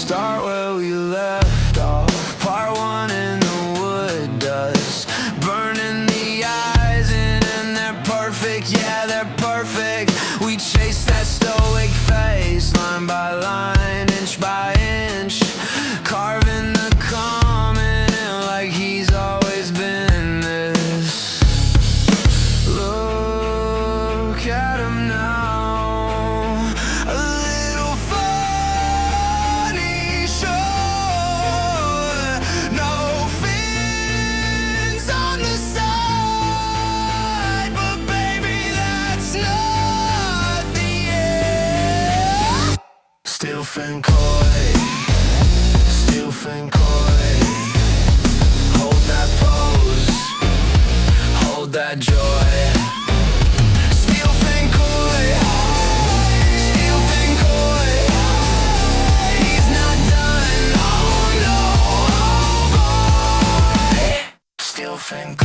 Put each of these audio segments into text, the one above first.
start where we left off. Part one in the wood dust, burning the eyes in, and they're perfect, yeah, they're perfect. We chase that stoic face, line by line, inch by inch, carving the calm in it like he's always been this. Look at him now, a little funny, sure, no fins on the side, but baby, that's not the end. Steelfin coy, Steelfin coy, hold that pose, hold that joy. Steelfin coy, Steelfin coy, he's not done, oh no, oh boy. Steelfin coy.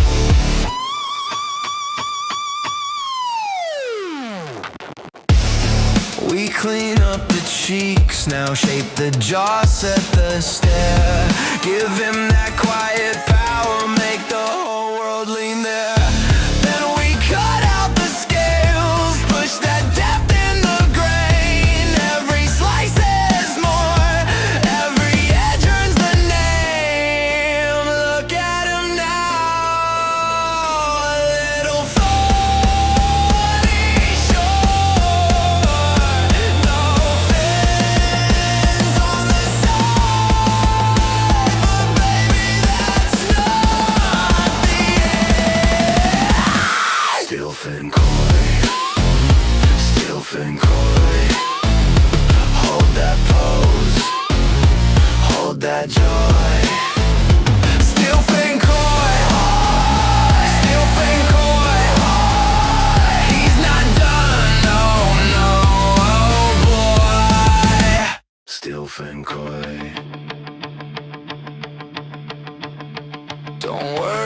We clean up the cheeks now, shape the jaw, set the stare. Give him that quiet power, make the whole world lean there. Then we cut out the scales, push that depth in the grain. Every slice is more, every edge earns the name. Look at him now, a little funny, sure, no fins on the side, but baby, that's not the end. Steelfin coy, Steelfin coy, hold that pose, hold that joy. Steelfin coy, Steelfin coy, he's not done, no, no, oh boy. Steelfin coy. Don't worry